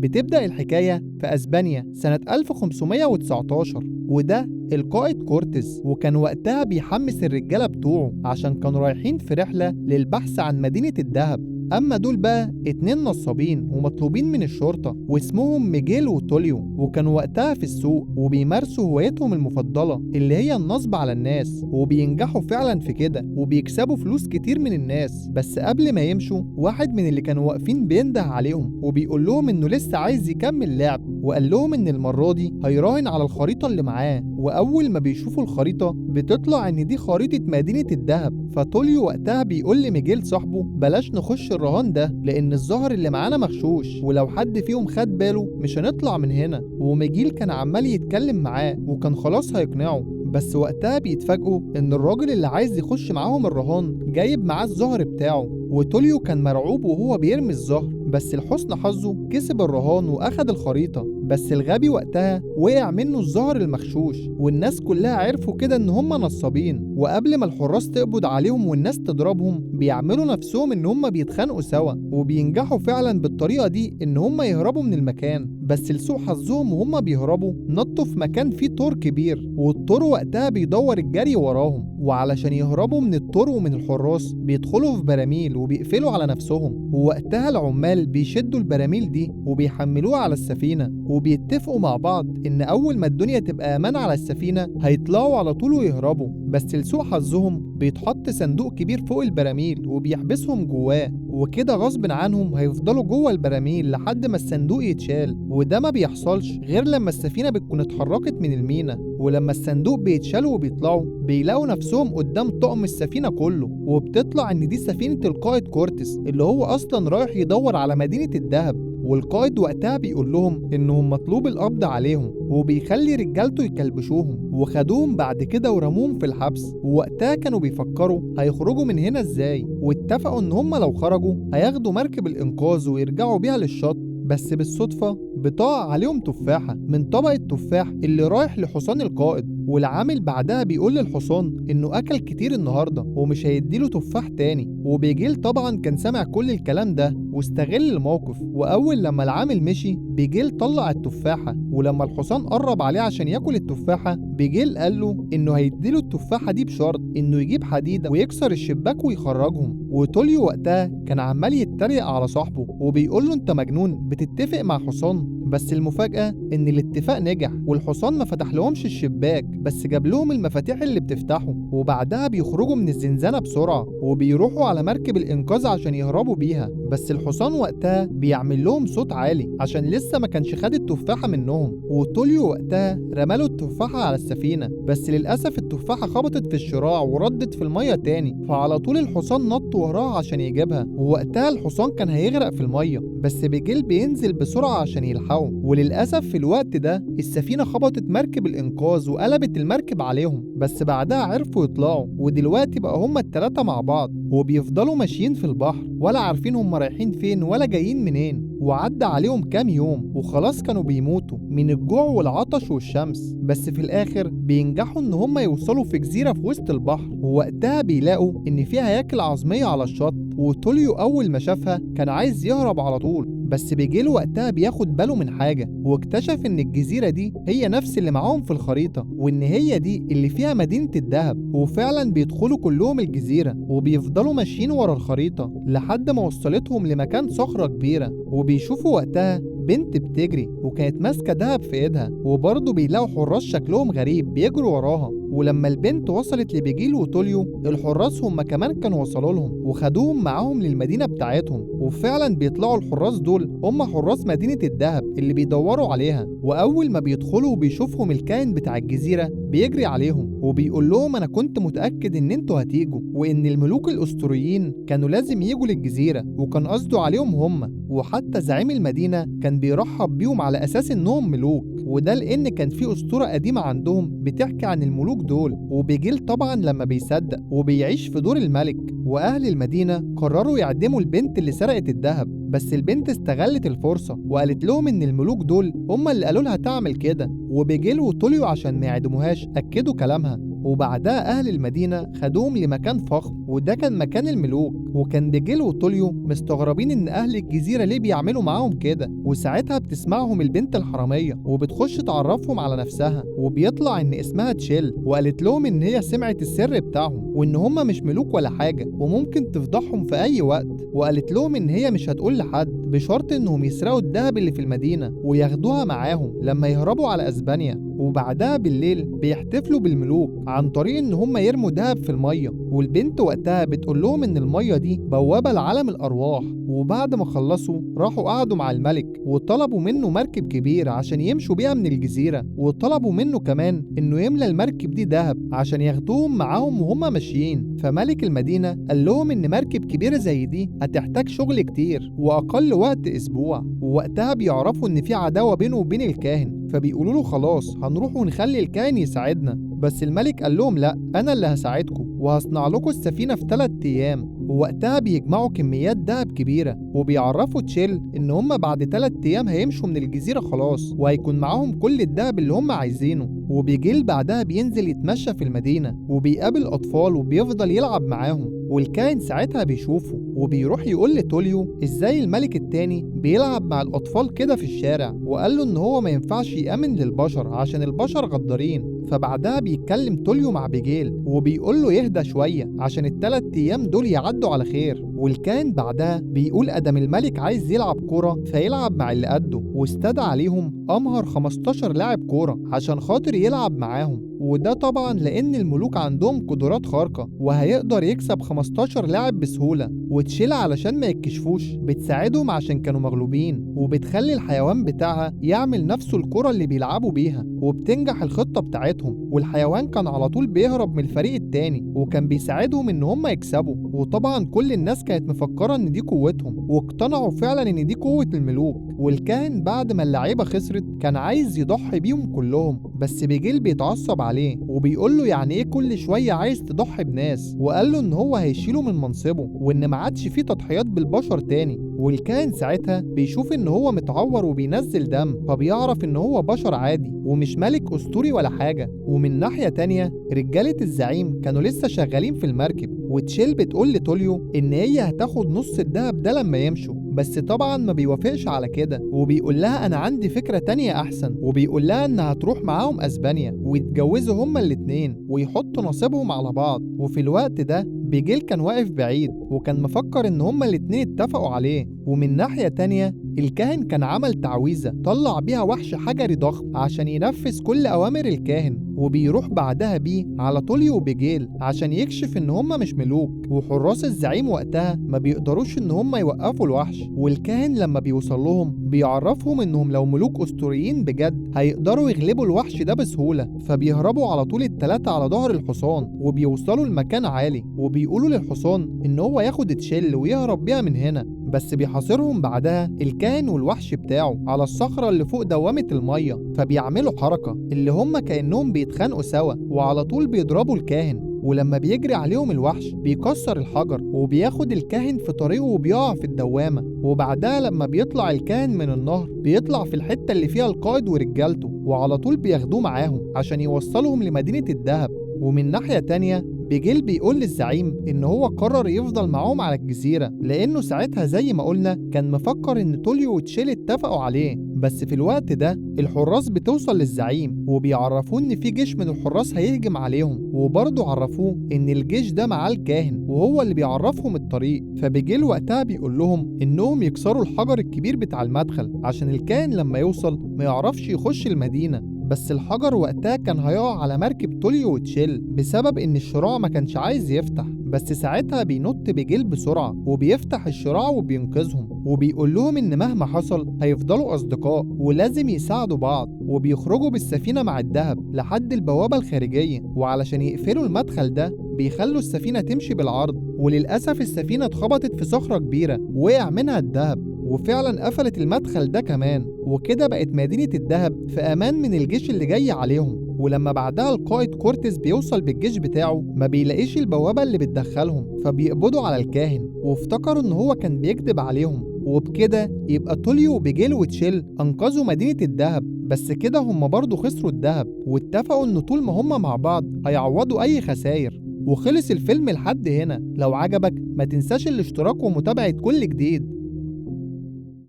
بتبدأ الحكاية في أسبانيا سنة 1519، وده القائد كورتيز، وكان وقتها بيحمس الرجالة بتوعه عشان كانوا رايحين في رحلة للبحث عن مدينة الذهب. أما دول بقى 2 نصابين ومطلوبين من الشرطة واسمهم ميجيل وتوليو، وكانوا وقتها في السوق وبيمارسوا هوايتهم المفضلة اللي هي النصب على الناس، وبينجحوا فعلا في كده وبيكسبوا فلوس كتير من الناس. بس قبل ما يمشوا واحد من اللي كانوا واقفين بينده عليهم وبيقول لهم انه لسه عايز يكمل لعب، وقال لهم ان المرة دي هيراهن على الخريطة اللي معاه. واول ما بيشوفوا الخريطة بتطلع ان دي خريطة مدينة الذهب. فتوليو وقتها بيقول لميجيل صاحبه بلاش نخش الرهان ده لان الزهر اللي معانا مغشوش، ولو حد فيهم خد باله مش هنطلع من هنا. وميجيل كان عمال يتكلم معاه وكان خلاص هيقنعه، بس وقتها بيتفاجئوا ان الراجل اللي عايز يخش معاهم الرهان جايب معاه الزهر بتاعه. وتوليو كان مرعوب وهو بيرمي الزهر، بس لحسن حظه كسب الرهان واخد الخريطة. بس الغبي وقتها وقع منه الزهر المغشوش، والناس كلها عرفوا كده ان هم نصابين. وقبل ما الحراس تقبض عليهم والناس تضربهم بيعملوا نفسهم ان هم بيتخانقوا سوا، وبينجحوا فعلا بالطريقة دي ان هم يهربوا من المكان. بس لسوء حظهم وهم بيهربوا نطوا في مكان فيه طور كبير، والطور وقتها بيدور الجري وراهم. وعلشان يهربوا من الطور ومن الحراس بيدخلوا في براميل وبيقفلوا على نفسهم، ووقتها العمال بيشدوا البراميل دي وبيحملوها على السفينة، وبيتفقوا مع بعض ان اول ما الدنيا تبقى امان على السفينة هيطلعوا على طول ويهربوا. بس لسوء حظهم بيتحط صندوق كبير فوق البراميل وبيحبسهم جواه، وكده غصب عنهم هيفضلوا جوه البراميل لحد ما الصندوق يتشال. وده ما بيحصلش غير لما السفينة بتكون اتحركت من المينا، ولما الصندوق بيتشال وبيطلعوا بيلاقوا نفسهم قدام طقم السفينة كله، وبتطلع ان دي سفينة القائد كورتيس اللي هو اصلا رايح يدور على مدينة الذهب. والقائد وقتها بيقول لهم انهم مطلوب القبض عليهم، وبيخلي رجالته يكلبشوهم، وخدوهم بعد كده ورموهم في الحبس. ووقتها كانوا بيفكروا هيخرجوا من هنا ازاي، واتفقوا ان هم لو خرجوا هياخدوا مركب الانقاذ ويرجعوا بيها للشط. بس بالصدفة بتقع عليهم تفاحة من طبق التفاح اللي رايح لحصان القائد، والعامل بعدها بيقول للحصان انه اكل كتير النهارده ومش هيديله تفاح تاني. وبيجيل طبعا كان سامع كل الكلام ده واستغل الموقف، واول لما العامل مشي بيجيل طلع التفاحة، ولما الحصان قرب عليه عشان ياكل التفاحة بيجيل قال له انه هيديله التفاحة دي بشرط انه يجيب حديدة ويكسر الشباك ويخرجهم. وتوليو وقتها كان عمال يتريق على صاحبه وبيقول له انت مجنون بتتفق مع حصان. بس المفاجأة إن الاتفاق نجح، والحصان ما فتح لهمش الشباك بس جاب لهم المفاتيح اللي بتفتحه. وبعدها بيخرجوا من الزنزانة بسرعة وبيروحوا على مركب الإنقاذ عشان يهربوا بيها. بس الحصان وقتها بيعمل لهم صوت عالي عشان لسه ما كانش خد التفاحة منهم. وتوليو وقتها رماله التفاحة على السفينة، بس للأسف التفاحة خبطت في الشراع وردت في المية تاني، فعلى طول الحصان نط وراها عشان يجيبها. ووقتها الحصان كان هيغرق في المية، بس بيجيل بينزل بسرعة عشان يلحقه. وللأسف في الوقت ده السفينة خبطت مركب الإنقاذ وقلبت المركب عليهم، بس بعدها عرفوا يطلعوا. ودلوقتي بقى هما التلاتة مع بعض وبيفضلوا ماشيين في البحر ولا عارفين هما رايحين فين ولا جايين منين. وعدى عليهم كام يوم وخلاص كانوا بيموتوا من الجوع والعطش والشمس، بس في الآخر بينجحوا إن هما يوصلوا في جزيرة في وسط البحر. ووقتها بيلاقوا إن فيها هياكل عظمية على الشط. وتوليو أول ما شافها كان عايز يهرب على طول، بس بيجيله وقتها بياخد باله من حاجة واكتشف إن الجزيرة دي هي نفس اللي معاهم في الخريطة، وإن هي دي اللي فيها مدينة الذهب. وفعلا بيدخلوا كلهم الجزيرة وبيفضلوا ماشيين ورا الخريطة لحد ما وصلتهم لمكان صخرة كبيرة، وبيشوفوا وقتها بنت بتجري وكانت ماسكة دهب في ايدها. وبرضه بيلاقوا حراس شكلهم غريب بيجروا وراها. ولما البنت وصلت لبيجيل وتوليو الحراس هم كمان كانوا وصلوا لهم وخدوهم معاهم للمدينة بتاعتهم. وفعلا بيطلعوا الحراس دول هم حراس مدينة الذهب اللي بيدوروا عليها. وأول ما بيدخلوا وبيشوفهم الكائن بتاع الجزيرة بيجري عليهم وبيقول لهم أنا كنت متأكد إن انتوا هتيجوا، وإن الملوك الأسطوريين كانوا لازم يجوا للجزيرة، وكان قصده عليهم هم. وحتى زعيم المدينة كان بيرحب بيهم على أساس إنهم ملوك، وده لأن كان في أسطورة قديمة عندهم بتحكي عن الملوك دول. وبيجيل طبعا لما بيصدق وبيعيش في دور الملك. وأهل المدينة قرروا يعدموا البنت اللي سرقت الذهب، بس البنت استغلت الفرصة وقالت لهم إن الملوك دول هم اللي قالوا لها تعمل كده. وبيجيل وتوليو عشان ما يعدموهاش أكدوا كلامها، وبعدها أهل المدينة خدوهم لمكان فخم، وده كان مكان الملوك. وكان بيجيل وطوليو مستغربين إن أهل الجزيرة ليه بيعملوا معاهم كده. وساعتها بتسمعهم البنت الحرامية وبتخش تعرفهم على نفسها، وبيطلع إن اسمها تشيل، وقالت لهم إن هي سمعت السر بتاعهم وإن هما مش ملوك ولا حاجة وممكن تفضحهم في أي وقت. وقالت لهم إن هي مش هتقول لحد بشرط إنهم يسرقوا الذهب اللي في المدينة وياخدوها معاهم لما يهربوا على أسبانيا. وبعدها بالليل بيحتفلوا بالملوك عن طريق إن هم يرموا دهب في المية. والبنت وقتها بتقول لهم إن المية دي بوابة لعالم الأرواح. وبعد ما خلصوا راحوا قعدوا مع الملك وطلبوا منه مركب كبير عشان يمشوا بيها من الجزيرة، وطلبوا منه كمان إنه يملى المركب دي دهب عشان ياخدوهم معاهم وهم ماشيين. فملك المدينة قال لهم إن مركب كبيرة زي دي هتحتاج شغل كتير وأقل وقت أسبوع. ووقتها بيعرفوا إن في عداوة بينه وبين الكاهن، فبيقولوا له خلاص هنروح ونخلي الكاهن يساعدنا. بس الملك قال لهم لا، أنا اللي هساعدكم وهصنع لكم السفينة في 3 أيام. ووقتها بيجمعوا كميات دهب كبيرة وبيعرفوا تشيل إن هم بعد 3 أيام هيمشوا من الجزيرة خلاص وهيكون معاهم كل الدهب اللي هم عايزينه. وبيجيل بعدها بينزل يتمشى في المدينة وبيقابل أطفال وبيفضل يلعب معاهم. والكاهن ساعتها بيشوفه وبيروح يقول لتوليو ازاي الملك التاني بيلعب مع الأطفال كده في الشارع، وقال له إن هو ما ينفعش يأمن للبشر عشان البشر غدارين. فبعدها بيتكلم توليو مع بيجيل وبيقول له يهدى شوية عشان ال3 أيام دول يعدوا على خير. والكاهن بعدها بيقول أدم الملك عايز يلعب كورة فيلعب مع اللي قده، واستدعى عليهم أمهر 15 لاعب كورة عشان خاطر يلعب معاهم. وده طبعا لأن الملوك عندهم قدرات خارقة وهيقدر يكسب 15 لاعب بسهولة. وتشيل علشان ما يتكشفوش بتساعدهم عشان كانوا مغلوبين، وبتخلي الحيوان بتاعها يعمل نفسه الكرة اللي بيلعبوا بيها، وبتنجح الخطة بتاعتهم. والحيوان كان على طول بيهرب من الفريق التاني وكان بيساعدهم ان هم يكسبوا. وطبعا كل الناس كانت مفكرة ان دي قوتهم، واقتنعوا فعلا ان دي قوة الملوك. والكاهن بعد ما اللعيبة خسرت كان عايز يضحي بيهم كلهم، بس بيجيل بيتعصب عليه وبيقول له يعني ايه كل شوية عايز تضحي بناس، وقال له ان هو هيشيله من منصبه وان ما عادش فيه تضحيات بالبشر تاني. والكاهن ساعتها بيشوف ان هو متعور وبينزل دم، فبيعرف ان هو بشر عادي ومش ملك اسطوري ولا حاجة. ومن ناحية تانية رجالة الزعيم كانوا لسه شغالين في المركب، وتشيل بتقول لتوليو ان هي هتاخد نص الدهب ده لما يمشوا، بس طبعا ما بيوافقش على كده وبيقول لها انا عندي فكرة تانية احسن. وبيقول لها انها تروح معاهم اسبانيا ويتجوزوا هما الاتنين ويحطوا نصيبهم على بعض. وفي الوقت ده بيجيل كان واقف بعيد وكان مفكر ان هما الاتنين اتفقوا عليه. ومن ناحية تانية الكاهن كان عمل تعويذة طلع بيها وحش حجري ضخم عشان ينفذ كل أوامر الكاهن، وبيروح بعدها بيه على توليو وبيجيل عشان يكشف ان هما مش ملوك. وحراس الزعيم وقتها ما بيقدروش ان هما يوقفوا الوحش، والكاهن لما بيوصل لهم بيعرفهم انهم لو ملوك اسطوريين بجد هيقدروا يغلبوا الوحش ده بسهولة. فبيهربوا على طول ال3 على ظهر الحصان وبيوصلوا لمكان عالي، وبيقولوا للحصان ان هو ياخد تشيل ويهرب بيها من هنا. بس بيحاصرهم بعدها الكاهن والوحش بتاعه على الصخرة اللي فوق دوامة المية، فبيعملوا حركة اللي هم كأنهم بيتخانقوا سوا وعلى طول بيضربوا الكاهن. ولما بيجري عليهم الوحش بيكسر الحجر وبياخد الكاهن في طريقه وبيقع في الدوامة. وبعدها لما بيطلع الكاهن من النهر بيطلع في الحتة اللي فيها القائد ورجالته، وعلى طول بياخدوه معاهم عشان يوصلهم لمدينة الذهب. ومن ناحية تانية بيجيل بيقول للزعيم إن هو قرر يفضل معاهم على الجزيرة لأنه ساعتها زي ما قلنا كان مفكر إن توليو وتشيل اتفقوا عليه. بس في الوقت ده الحراس بتوصل للزعيم وبيعرفوه إن في جيش من الحراس هيهجم عليهم، وبرضه عرفوه إن الجيش ده معاه الكاهن وهو اللي بيعرفهم الطريق. فبيجيل وقتها بيقول لهم إنهم يكسروا الحجر الكبير بتاع المدخل عشان الكاهن لما يوصل ما يعرفش يخش المدينة. بس الحجر وقتها كان هيقع على مركب توليو وتشيل بسبب ان الشراع ما كانش عايز يفتح. بس ساعتها بينط بيجيل بسرعة وبيفتح الشراع وبينقذهم، وبيقول لهم ان مهما حصل هيفضلوا اصدقاء ولازم يساعدوا بعض. وبيخرجوا بالسفينة مع الذهب لحد البوابة الخارجية، وعلشان يقفلوا المدخل ده بيخلوا السفينة تمشي بالعرض. وللأسف السفينة اتخبطت في صخرة كبيرة وقع منها الذهب، وفعلا قفلت المدخل ده كمان. وكده بقت مدينة الذهب في أمان من الجيش اللي جاي عليهم. ولما بعدها القائد كورتيز بيوصل بالجيش بتاعه ما بيلاقيش البوابة اللي بتدخلهم، فبيقبضوا على الكاهن وافتكروا ان هو كان بيكذب عليهم وبكده يبقى توليو وبيجيل وتشيل أنقذوا مدينة الدهب، بس كده هم برضو خسروا الدهب، واتفقوا إن طول ما هم مع بعض هيعوضوا أي خسائر. وخلص الفيلم لحد هنا. لو عجبك ما تنساش الاشتراك ومتابعة كل جديد.